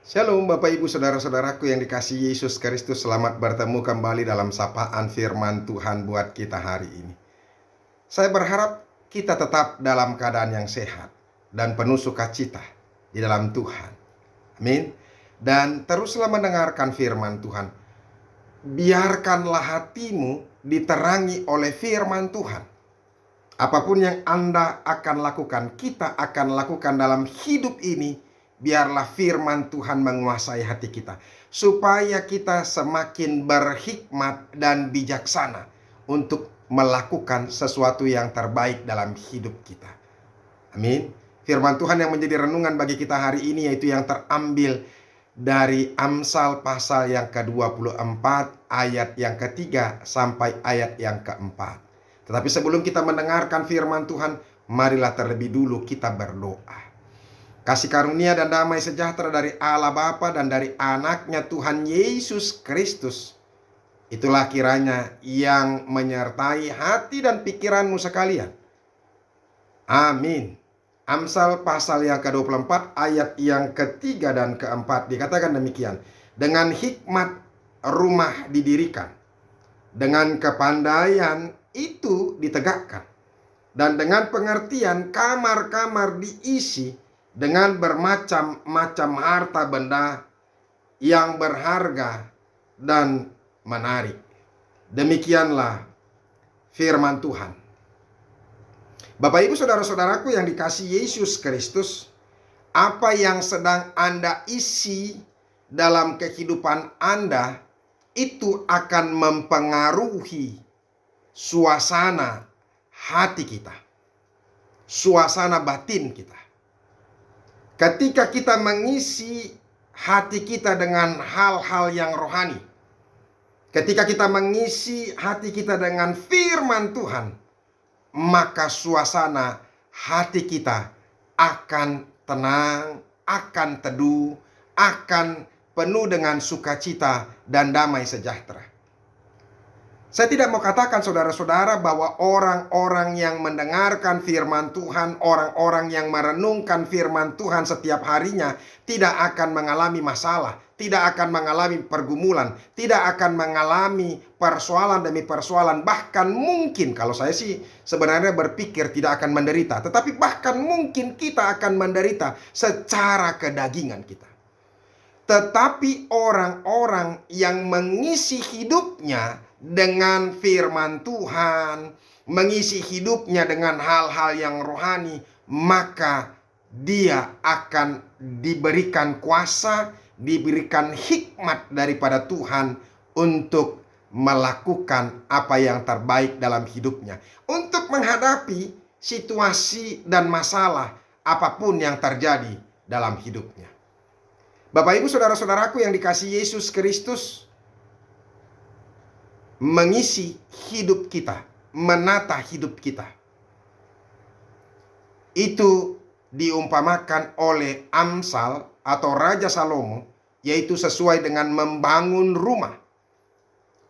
Shalom Bapak Ibu Saudara-saudaraku yang dikasihi Yesus Kristus. Selamat bertemu kembali dalam sapaan firman Tuhan buat kita hari ini. Saya berharap kita tetap dalam keadaan yang sehat dan penuh sukacita di dalam Tuhan. Amin. Dan teruslah mendengarkan firman Tuhan. Biarkanlah hatimu diterangi oleh firman Tuhan. Apapun yang Anda akan lakukan, kita akan lakukan dalam hidup ini. Biarlah firman Tuhan menguasai hati kita, supaya kita semakin berhikmat dan bijaksana untuk melakukan sesuatu yang terbaik dalam hidup kita. Amin. Firman Tuhan yang menjadi renungan bagi kita hari ini yaitu yang terambil dari Amsal pasal yang ke-24 ayat yang ketiga sampai ayat yang keempat. Tetapi sebelum kita mendengarkan firman Tuhan, marilah terlebih dulu kita berdoa. Kasih karunia dan damai sejahtera dari Allah Bapa dan dari anaknya Tuhan Yesus Kristus, itulah kiranya yang menyertai hati dan pikiranmu sekalian. Amin. Amsal pasal yang ke-24 ayat yang ketiga dan keempat dikatakan demikian. Dengan hikmat rumah didirikan, dengan kepandaian itu ditegakkan, dan dengan pengertian kamar-kamar diisi dengan bermacam-macam harta benda yang berharga dan menarik. Demikianlah firman Tuhan. Bapak Ibu Saudara-saudaraku yang dikasihi Yesus Kristus, apa yang sedang Anda isi dalam kehidupan Anda itu akan mempengaruhi suasana hati kita, suasana batin kita. Ketika kita mengisi hati kita dengan hal-hal yang rohani, ketika kita mengisi hati kita dengan firman Tuhan, maka suasana hati kita akan tenang, akan teduh, akan penuh dengan sukacita dan damai sejahtera. Saya tidak mau katakan saudara-saudara bahwa orang-orang yang mendengarkan firman Tuhan, orang-orang yang merenungkan firman Tuhan setiap harinya tidak akan mengalami masalah, tidak akan mengalami pergumulan, tidak akan mengalami persoalan demi persoalan. Bahkan mungkin, kalau saya sih sebenarnya berpikir tidak akan menderita, tetapi bahkan mungkin kita akan menderita secara kedagingan kita. Tetapi orang-orang yang mengisi hidupnya dengan firman Tuhan, mengisi hidupnya dengan hal-hal yang rohani, maka dia akan diberikan kuasa, diberikan hikmat daripada Tuhan untuk melakukan apa yang terbaik dalam hidupnya, untuk menghadapi situasi dan masalah apapun yang terjadi dalam hidupnya. Bapak Ibu Saudara-saudaraku yang dikasihi Yesus Kristus, mengisi hidup kita, menata hidup kita, itu diumpamakan oleh Amsal atau Raja Salomo, yaitu sesuai dengan membangun rumah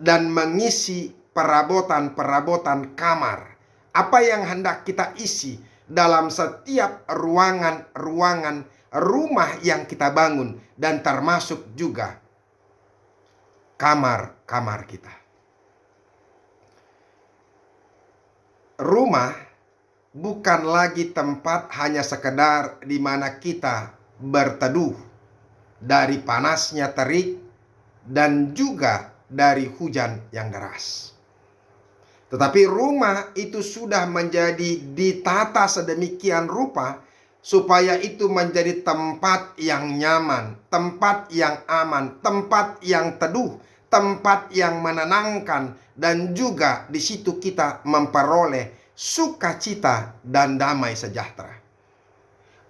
dan mengisi perabotan-perabotan kamar. Apa yang hendak kita isi dalam setiap ruangan-ruangan rumah yang kita bangun, dan termasuk juga kamar-kamar kita. Rumah bukan lagi tempat hanya sekedar di mana kita berteduh dari panasnya terik dan juga dari hujan yang deras. Tetapi rumah itu sudah menjadi ditata sedemikian rupa supaya itu menjadi tempat yang nyaman, tempat yang aman, tempat yang teduh, tempat yang menenangkan, dan juga di situ kita memperoleh sukacita dan damai sejahtera.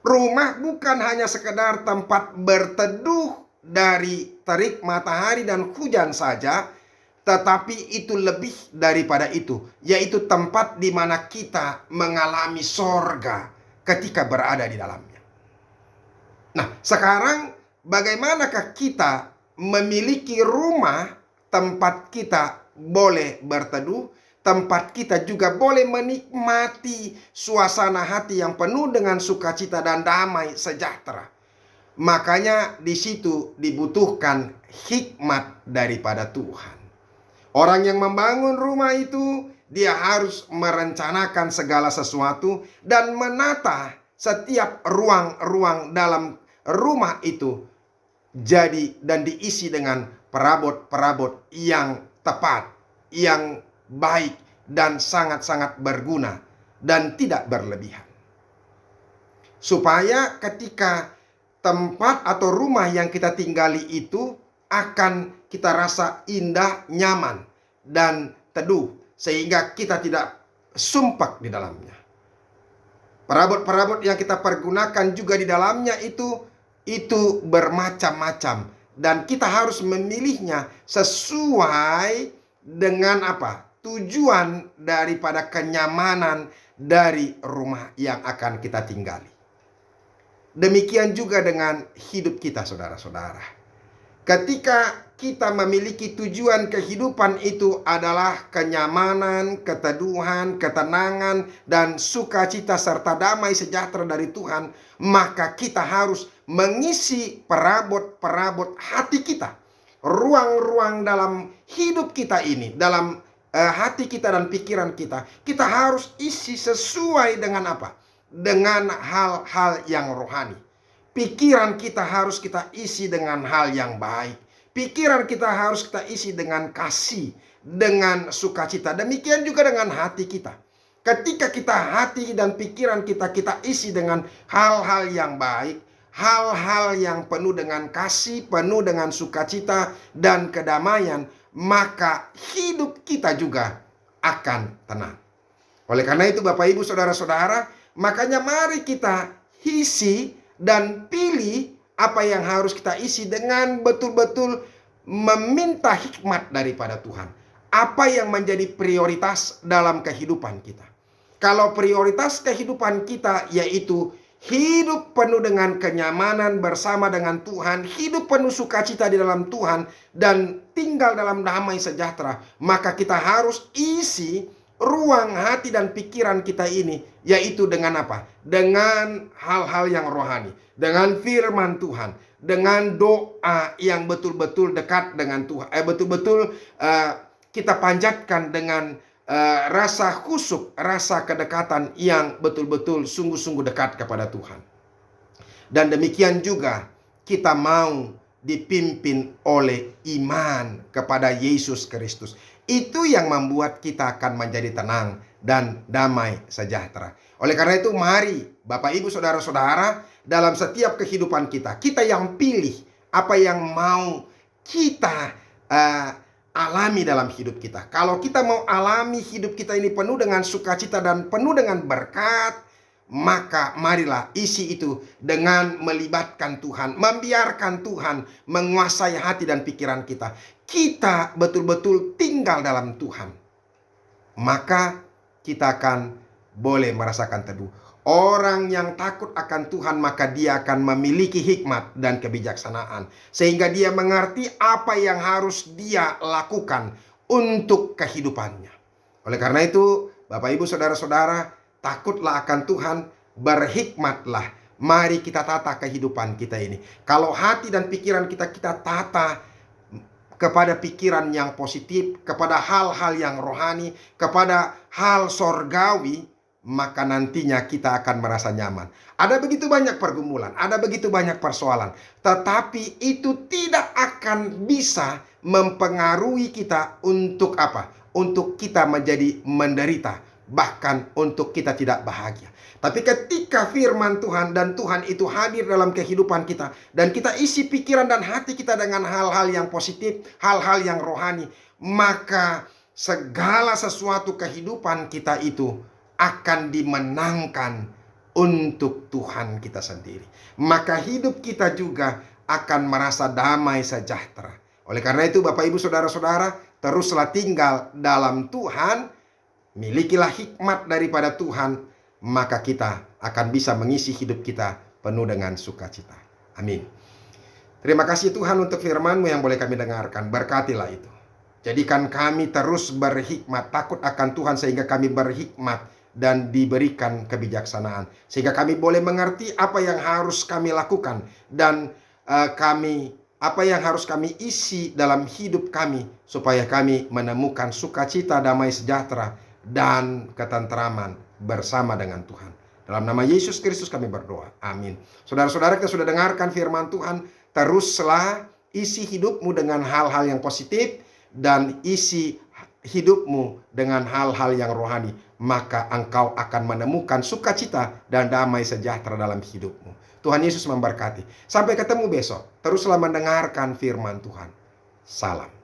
Rumah bukan hanya sekedar tempat berteduh dari terik matahari dan hujan saja, tetapi itu lebih daripada itu, yaitu tempat di mana kita mengalami sorga ketika berada di dalamnya. Nah, sekarang bagaimanakah kita memiliki rumah tempat kita boleh berteduh, tempat kita juga boleh menikmati suasana hati yang penuh dengan sukacita dan damai sejahtera. Makanya di situ dibutuhkan hikmat daripada Tuhan. Orang yang membangun rumah itu, dia harus merencanakan segala sesuatu dan menata setiap ruang-ruang dalam rumah itu jadi dan diisi dengan perabot-perabot yang tepat, yang baik dan sangat-sangat berguna dan tidak berlebihan. Supaya ketika tempat atau rumah yang kita tinggali itu akan kita rasa indah, nyaman, dan teduh, sehingga kita tidak sumpek di dalamnya. Perabot-perabot yang kita pergunakan juga di dalamnya itu bermacam-macam, dan kita harus memilihnya sesuai dengan apa? Tujuan daripada kenyamanan dari rumah yang akan kita tinggali. Demikian juga dengan hidup kita, saudara-saudara. Ketika kita memiliki tujuan kehidupan itu adalah kenyamanan, keteduhan, ketenangan, dan sukacita serta damai sejahtera dari Tuhan, maka kita harus mengisi perabot-perabot hati kita. Ruang-ruang dalam hidup kita ini, dalam hati kita dan pikiran kita, kita harus isi sesuai dengan apa? Dengan hal-hal yang rohani. Pikiran kita harus kita isi dengan hal yang baik. Pikiran kita harus kita isi dengan kasih, dengan sukacita. Demikian juga dengan hati kita. Ketika kita hati dan pikiran kita isi dengan hal-hal yang baik, hal-hal yang penuh dengan kasih, penuh dengan sukacita dan kedamaian, maka hidup kita juga akan tenang. Oleh karena itu Bapak Ibu Saudara-saudara, makanya mari kita isi dan pilih apa yang harus kita isi dengan betul-betul meminta hikmat daripada Tuhan. Apa yang menjadi prioritas dalam kehidupan kita. Kalau prioritas kehidupan kita yaitu hidup penuh dengan kenyamanan bersama dengan Tuhan, hidup penuh sukacita di dalam Tuhan, dan tinggal dalam damai sejahtera, maka kita harus isi ruang hati dan pikiran kita ini, yaitu dengan apa? Dengan hal-hal yang rohani, dengan firman Tuhan, dengan doa yang betul-betul dekat dengan Tuhan, betul-betul kita panjatkan dengan rasa khusyuk, rasa kedekatan yang betul-betul sungguh-sungguh dekat kepada Tuhan. Dan demikian juga kita mau dipimpin oleh iman kepada Yesus Kristus. Itu yang membuat kita akan menjadi tenang dan damai sejahtera. Oleh karena itu mari Bapak Ibu Saudara-saudara, dalam setiap kehidupan kita, kita yang pilih apa yang mau kita alami dalam hidup kita. Kalau kita mau alami hidup kita ini penuh dengan sukacita dan penuh dengan berkat, maka marilah isi itu dengan melibatkan Tuhan, membiarkan Tuhan menguasai hati dan pikiran kita. Kita betul-betul tinggal dalam Tuhan, maka kita akan boleh merasakan teduh. Orang yang takut akan Tuhan, maka dia akan memiliki hikmat dan kebijaksanaan, sehingga dia mengerti apa yang harus dia lakukan untuk kehidupannya. Oleh karena itu, Bapak Ibu Saudara-saudara, takutlah akan Tuhan, berhikmatlah. Mari kita tata kehidupan kita ini. Kalau hati dan pikiran kita tata kepada pikiran yang positif, kepada hal-hal yang rohani, kepada hal sorgawi, maka nantinya kita akan merasa nyaman. Ada begitu banyak pergumulan, ada begitu banyak persoalan, tetapi itu tidak akan bisa mempengaruhi kita untuk apa? Untuk kita menjadi menderita, bahkan untuk kita tidak bahagia. Tapi ketika firman Tuhan dan Tuhan itu hadir dalam kehidupan kita, dan kita isi pikiran dan hati kita dengan hal-hal yang positif, hal-hal yang rohani, maka segala sesuatu kehidupan kita itu akan dimenangkan untuk Tuhan kita sendiri. Maka hidup kita juga akan merasa damai sejahtera. Oleh karena itu Bapak Ibu Saudara-saudara, teruslah tinggal dalam Tuhan, milikilah hikmat daripada Tuhan, maka kita akan bisa mengisi hidup kita penuh dengan sukacita. Amin. Terima kasih Tuhan untuk firman-Mu yang boleh kami dengarkan. Berkatilah itu. Jadikan kami terus berhikmat, takut akan Tuhan sehingga kami berhikmat dan diberikan kebijaksanaan. Sehingga kami boleh mengerti apa yang harus kami lakukan dan apa yang harus kami isi dalam hidup kami, supaya kami menemukan sukacita, damai sejahtera, dan ketentraman bersama dengan Tuhan. Dalam nama Yesus Kristus kami berdoa. Amin. Saudara-saudara, kita sudah dengarkan firman Tuhan. Teruslah isi hidupmu dengan hal-hal yang positif dan isi hidupmu dengan hal-hal yang rohani. Maka engkau akan menemukan sukacita dan damai sejahtera dalam hidupmu. Tuhan Yesus memberkati. Sampai ketemu besok. Teruslah mendengarkan firman Tuhan. Salam.